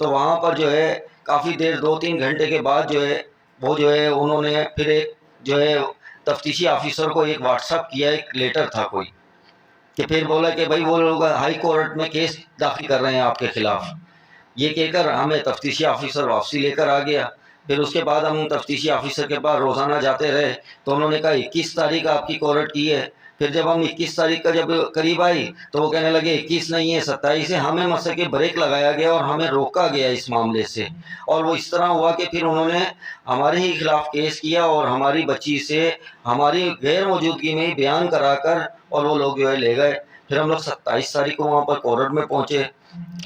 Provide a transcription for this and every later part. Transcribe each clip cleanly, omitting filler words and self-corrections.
تو وہاں پر جو ہے کافی دیر 2-3 گھنٹے کے بعد جو ہے وہ جو ہے انہوں نے پھر ایک جو ہے تفتیشی آفیسر کو ایک واٹس اپ کیا، ایک لیٹر تھا کوئی، کہ پھر بولا کہ بھائی وہ لوگ ہائی کورٹ میں کیس داخل کر رہے ہیں آپ کے خلاف، یہ کہہ کر ہمیں تفتیشی آفیسر واپسی لے کر آ گیا۔ پھر اس کے بعد ہم تفتیشی آفیسر کے پاس روزانہ جاتے رہے تو انہوں نے کہا 21 تاریخ آپ کی کورٹ کی ہے۔ پھر جب ہم 21 تاریخ کا جب قریب آئی تو وہ کہنے لگے 21 نہیں ہے 27 ہے۔ ہمیں مسئلے کے بریک لگایا گیا اور ہمیں روکا گیا اس معاملے سے، اور وہ اس طرح ہوا کہ پھر انہوں نے ہمارے ہی خلاف کیس کیا اور ہماری بچی سے ہماری غیر موجودگی میں ہی بیان کرا کر اور وہ لوگ جو ہے لے گئے۔ پھر ہم لوگ 27 تاریخ کو وہاں پر کورٹ میں پہنچے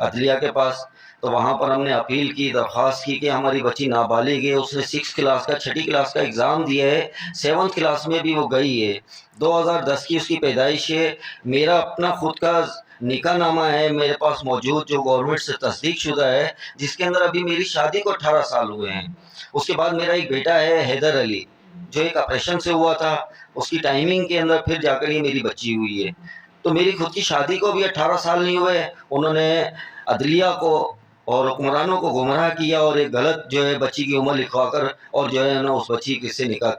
عدلیہ کے پاس، تو وہاں پر ہم نے اپیل کی، درخواست کی کہ ہماری بچی نابالغ ہے، اس نے 6 کلاس کا 6ٹھی کلاس کا ایگزام دیا ہے، 7th کلاس میں بھی وہ گئی ہے، 2010 کی اس کی پیدائش ہے، میرا اپنا خود کا نکاح نامہ ہے میرے پاس موجود جو گورنمنٹ سے تصدیق شدہ ہے، جس کے اندر ابھی میری شادی کو 18 سال ہوئے ہیں۔ اس کے بعد میرا ایک بیٹا ہے حیدر علی جو ایک آپریشن سے ہوا تھا، اس کی ٹائمنگ کے اندر پھر جا کر یہ میری بچی ہوئی ہے۔ تو میری خود کی شادی کو بھی 18 سال نہیں ہوئے، انہوں نے عدلیہ کو اور حکمرانوں کو گمراہ کیا اور ایک غلط جو ہے بچی کی عمر لکھوا کر اور جو ہے نا اس بچی کے سے نکاح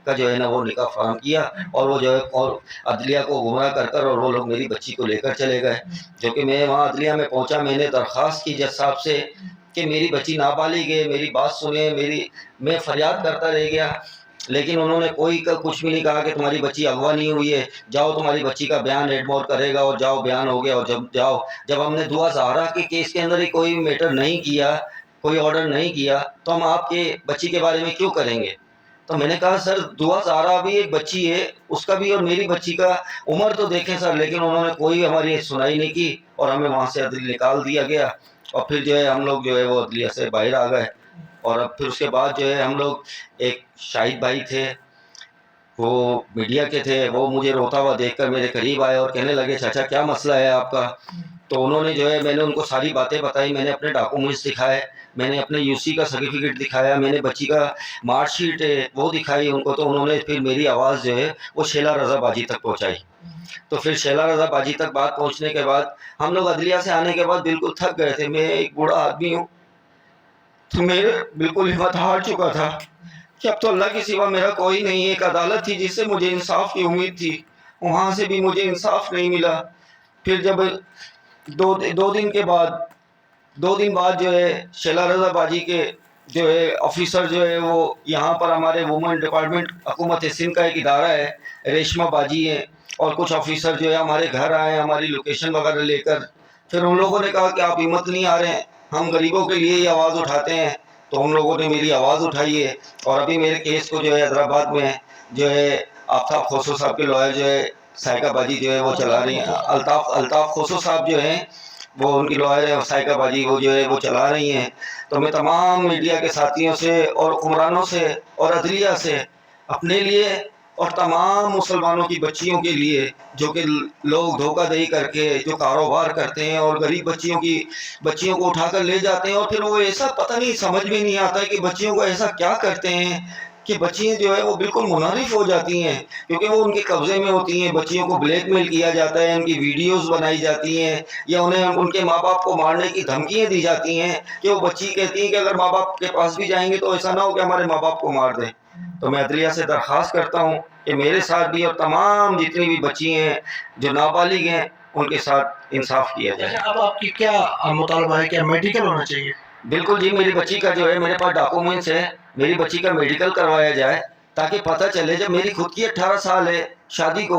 کا جو ہے نا وہ نکاح فراہم کیا، اور وہ جو ہے اور عدلیہ کو گمراہ کر کر اور وہ لوگ میری بچی کو لے کر چلے گئے۔ جو کہ میں وہاں عدلیہ میں پہنچا، میں نے درخواست کی جج صاحب سے کہ میری بچی نابالغ ہے، میری بات سنیں، میں فریاد کرتا رہ گیا، لیکن انہوں نے کوئی کچھ بھی نہیں کہا کہ تمہاری بچی اغوا نہیں ہوئی ہے، جاؤ تمہاری بچی کا بیان ایڈمور کرے گا، اور جاؤ بیان ہو گیا، اور جب ہم نے دعا زہرا کے کیس کے اندر ہی کوئی میٹر نہیں کیا، کوئی آرڈر نہیں کیا، تو ہم آپ کے بچی کے بارے میں کیوں کریں گے؟ تو میں نے کہا سر دعا زہرا بھی ایک بچی ہے، اس کا بھی اور میری بچی کا عمر تو دیکھیں سر، لیکن انہوں نے کوئی ہماری سنائی نہیں کی اور ہمیں وہاں سے عدلیہ نکال دیا گیا، اور پھر جو ہے ہم لوگ جو ہے وہ عدلیہ سے باہر آ گئے۔ اور اب پھر اس کے بعد جو ہے ہم لوگ، ایک شاہد بھائی تھے وہ میڈیا کے تھے، وہ مجھے روتا ہوا دیکھ کر میرے قریب آئے اور کہنے لگے چاچا کیا مسئلہ ہے آپ کا؟ تو انہوں نے جو ہے میں نے ان کو ساری باتیں بتائی، میں نے اپنے ڈاکومنٹس دکھائے، میں نے اپنے UC کا سرٹیفکیٹ دکھایا، میں نے بچی کا مارک شیٹ ہے وہ دکھائی ان کو، تو انہوں نے پھر میری آواز جو ہے وہ شیلا رضا باجی تک پہنچائی۔ تو پھر شیلا رضا باجی تک بات پہنچنے کے بعد ہم لوگ عدلیہ سے آنے کے بعد بالکل تھک گئے تھے، میں ایک بوڑھا آدمی ہوں تو میں بالکل ہمت ہار چکا تھا کہ اب تو اللہ کے سوا میرا کوئی نہیں ہے۔ ایک عدالت تھی جس سے مجھے انصاف کی امید تھی، وہاں سے بھی مجھے انصاف نہیں ملا۔ پھر جب دو دن بعد جو ہے شیلا رضا باجی کے جو ہے آفیسر جو ہے وہ یہاں پر ہمارے وومن ڈپارٹمنٹ حکومت سندھ کا ایک ادارہ ہے، ریشما باجی ہے، اور کچھ آفیسر جو ہے ہمارے گھر آئے ہماری لوکیشن وغیرہ لے کر۔ پھر ان لوگوں نے کہا کہ آپ ہمت نہیں آ رہے ہیں، ہم غریبوں کے لیے ہی آواز اٹھاتے ہیں، تو ان لوگوں نے میری آواز اٹھائی ہے، اور ابھی میرے کیس کو جو ہے حیدرآباد میں جو ہے آفتاب کھوسرو صاحب کے لوئر جو ہے سائیکہ باجی جو ہے وہ چلا رہی ہیں، الطاف کھوسرو صاحب جو ہیں وہ ان کی لوئر ہے، سائیکہ باجی وہ جو ہے وہ چلا رہی ہیں۔ تو میں تمام میڈیا کے ساتھیوں سے اور حکمرانوں سے اور عدلیہ سے اپنے لیے اور تمام مسلمانوں کی بچیوں کے لیے جو کہ لوگ دھوکہ دہی کر کے جو کاروبار کرتے ہیں اور غریب بچیوں کو اٹھا کر لے جاتے ہیں، اور پھر وہ ایسا پتہ نہیں سمجھ میں نہیں آتا ہے کہ بچیوں کو ایسا کیا کرتے ہیں کہ بچیاں جو ہے وہ بالکل منحرف ہو جاتی ہیں، کیونکہ وہ ان کے قبضے میں ہوتی ہیں، بچیوں کو بلیک میل کیا جاتا ہے، ان کی ویڈیوز بنائی جاتی ہیں، یا انہیں ان کے ماں باپ کو مارنے کی دھمکیاں دی جاتی ہیں کہ وہ بچی کہتی ہیں کہ اگر ماں باپ کے پاس بھی جائیں گے تو ایسا نہ ہو کہ ہمارے ماں باپ کو مار دیں۔ تو میں عدلیہ سے درخواست کرتا ہوں کہ میرے ساتھ بھی اور تمام جتنی بھی بچی ہیں جو نابالغ ہیں ان کے ساتھ انصاف کیا جائے۔ اب آپ کی کیا مطالبہ ہے، کیا میڈیکل ہونا چاہیے؟ بالکل جی، میری بچی کا جو ہے میرے پاس ڈاکومنٹس ہے، میری بچی کا میڈیکل کروایا جائے تاکہ پتہ چلے، جب میری خود کی 18 سال ہے شادی کو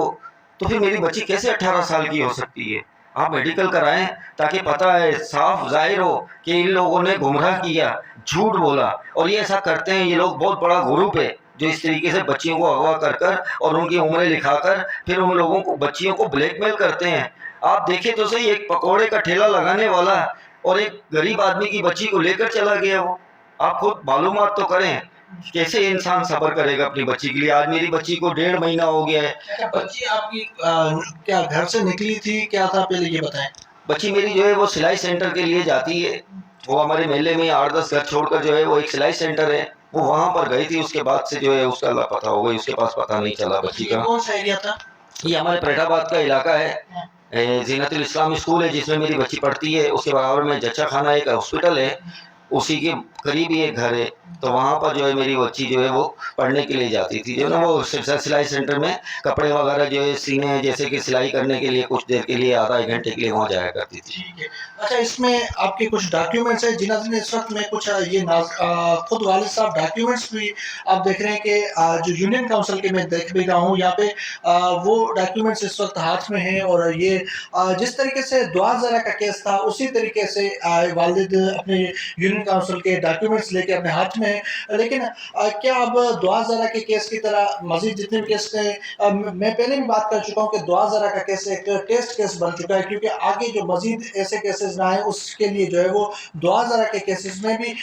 تو پھر میری بچی کیسے 18 سال کی ہو سکتی ہے؟ آپ میڈیکل کرائیں تاکہ پتہ ہے، صاف ظاہر ہو کہ ان لوگوں نے گمراہ کیا، جھوٹ بولا، اور یہ ایسا کرتے ہیں، یہ لوگ بہت بڑا گروپ ہے جو اس طریقے سے بچیوں کو اغوا کر کر اور ان کی عمریں لکھا کر پھر ان لوگوں کو بچیوں کو بلیک میل کرتے ہیں۔ آپ دیکھیں تو صحیح، ایک پکوڑے کا ٹھیلا لگانے والا اور ایک غریب آدمی کی بچی کو لے کر چلا گیا، وہ آپ خود معلومات تو کریں، کیسے انسان صبر کرے گا اپنی بچی کے لیے؟ آج میری بچی کو 1.5 مہینہ ہو گیا ہے۔ بچی آپ کی کیا گھر سے نکلی تھی، کیا تھا پہلے یہ بتائیں؟ بچی میری جو ہے وہ سلائی سینٹر کے لیے جاتی ہے، وہ ہمارے محلے میں 8-10 گھر چھوڑ کر جو ہے وہ ایک سلائی سینٹر ہے، وہ وہاں پر گئی تھی، اس کے بعد سے جو ہے اس کا لاپتہ ہو گئی، اس کے پاس پتہ نہیں چلا بچی کا۔ کون سا ایریا تھا؟ یہ ہمارے پریٹ آباد کا علاقہ ہے، زینت الاسلام اسکول ہے جس میں میری بچی پڑھتی ہے، اس کے برابر میں جچا خانہ ایک ہاسپٹل ہے، اسی کے قریب ہی ایک گھر ہے، تو وہاں پر جو ہے میری بچی جو ہے وہ پڑھنے کے لیے جاتی تھی، جو ہے نا وہ سلائی سینٹر میں کپڑے وغیرہ جو ہے سینے، جیسے کہ سلائی کرنے کے لیے کچھ دیر کے لیے آدھا ایک گھنٹے کے لیے وہاں جایا کرتی تھی۔ ٹھیک ہے۔ اچھا، اس میں آپ کے کچھ ڈاکیومنٹس ہیں جی ناظرین، اس وقت میں کچھ خود والد صاحب ڈاکیومنٹس بھی آپ دیکھ رہے ہیں کہ جو یونین کاؤنسل کے میں دیکھ بھی رہا ہوں یہاں پہ وہ ڈاکیومنٹس اس وقت ہاتھ میں ہیں، اور یہ جس طریقے سے دعا زرہ کا کیس تھا اسی طریقے سے والد اپنے یونین کاؤنسل کے ڈاکیومنٹس لے کے اپنے ہاتھ میں ہیں، لیکن کیا اب دعا زرہ کے کیس کی طرح مزید جتنے بھی کیس ہیں، میں پہلے بھی بات کر چکا ہوں کہ دعا زرہ کا کیس ایک ٹیسٹ کیس بن چکا ہے، کیونکہ آگے جو مزید ایسے کیسز نہ آئیں اس کے لیے جو ہے وہ دعا زرہ کے کیسز میں بھی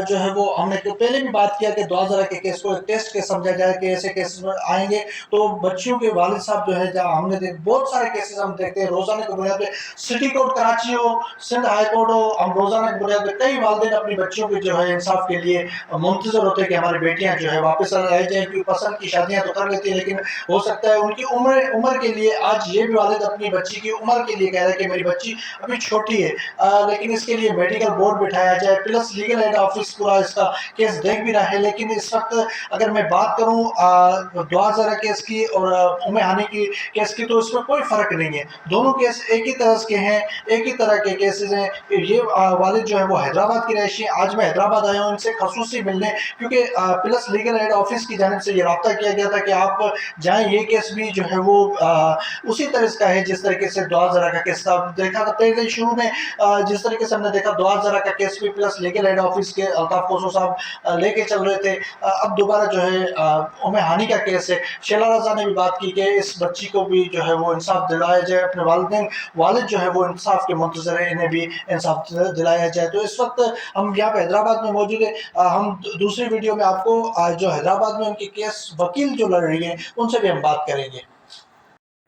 جو ہے وہ ہم نے پہلے بھی بات کیا کہ دعا زرہ کے کیس کو ایک ٹیسٹ کیس سمجھا جائے کہ ایسے کیسز میں آئیں گے تو بچیوں کے والد صاحب جو ہے جہاں ہم نے بہت سارے کیسز ہم دیکھتے ہیں روزانہ کی بنیاد پہ، سٹی کورٹ کراچی ہو، سندھ ہائی کورٹ ہو، ہم روزانہ کی بنیاد پہ کئی والدین اپنی بچیوں کے جو ہے انصاف کے لیے منتظر ہوتے ہیں کہ ہماری بیٹیاں جو ہے واپس آ جائیں، کیونکہ پسند کی شادیاں تو کر لیتی ہیں لیکن ہو سکتا ہے ان کی عمر کے لیے آج یہ بھی والد اپنی بچی کی عمر کے لیے کہہ رہے ہیں کہ میری بچی ابھی چھوٹی ہے، لیکن اس کے لیے میڈیکل بورڈ بٹھایا جائے، پلس لیگل ایڈ آفس پورا اس کا کیس دیکھ بھی رہا ہے، لیکن اس وقت اگر میں بات کروں دعا زرہ کیس کی اور ہانی کی کیس کی تو اس میں کوئی فرق نہیں ہے، دونوں کیس ایک ہی طرح کے ہیں، ایک ہی طرح کے کیسز ہیں۔ یہ والد جو ہے وہ حیدرآباد کی رہائشی ہیں، آج میں حیدرآباد آیا ہوں ان سے خصوصی ملنے، کیونکہ پلس لیگل ایڈ آفس کی جانب سے یہ رابطہ کیا گیا تھا کہ آپ جائیں، یہ کیس بھی جو ہے وہ اسی طرح کا ہے جس طریقے سے دعا زرہ کا کیس تھا، دیکھا تھا پہلے شروع میں جس طریقے سے ہم نے دیکھا دعا زرہ کا کیس بھی پلس لیگل ایڈ آفس کے الطاف کوسو صاحب لے کے چل رہے تھے، اب دوبارہ جو ہے ہانی کا کیس ہے۔ شیلا رضا نے بھی بات کی کہ اس بچی کو بھی جو ہے وہ انصاف دلایا جائے، اپنے والد جو ہے وہ انصاف کے منتظر ہیں، انہیں بھی انصاف دلایا جائے۔ تو اس وقت ہم یہاں پہ حیدرآباد میں موجود ہیں، ہم دوسری ویڈیو میں آپ کو جو حیدرآباد میں ان کی کیس وکیل جو لڑ رہی ہیں ان سے بھی ہم بات کریں گے۔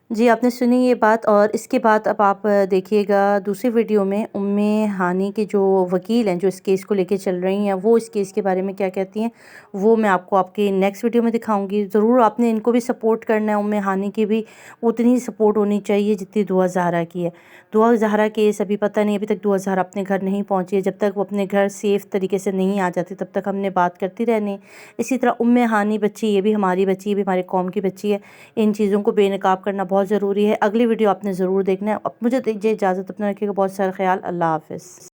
جی آپ نے سنی یہ بات، اور اس کے بعد اب آپ دیکھیے گا دوسری ویڈیو میں ہانی کے جو وکیل ہیں جو اس کیس کو لے کے چل رہی ہیں وہ اس کیس کے بارے میں کیا کہتی ہیں، وہ میں آپ کو آپ کی نیکسٹ ویڈیو میں دکھاؤں گی۔ ضرور آپ نے ان کو بھی سپورٹ کرنا ہے، ہانی کی بھی اتنی سپورٹ ہونی چاہیے جتنی دعا زہرا کی ہے۔ دعا زہرا کیس ابھی پتہ نہیں، ابھی تک دعا زہرا اپنے گھر نہیں پہنچی ہے، جب تک وہ اپنے گھر سیف طریقے سے نہیں آ جاتی تب تک ہم نے بات کرتی رہنی۔ اسی طرح ہانی بچی، یہ بھی ہماری بچی، یہ بھی ہمارے قوم کی بچی ہے، ان چیزوں کو بے نقاب کرنا بہت ضروری ہے۔ اگلی ویڈیو آپ نے ضرور دیکھنا ہے۔ اب مجھے دیجیے اجازت، اپنا رکھیے گا بہت سارا خیال، اللہ حافظ۔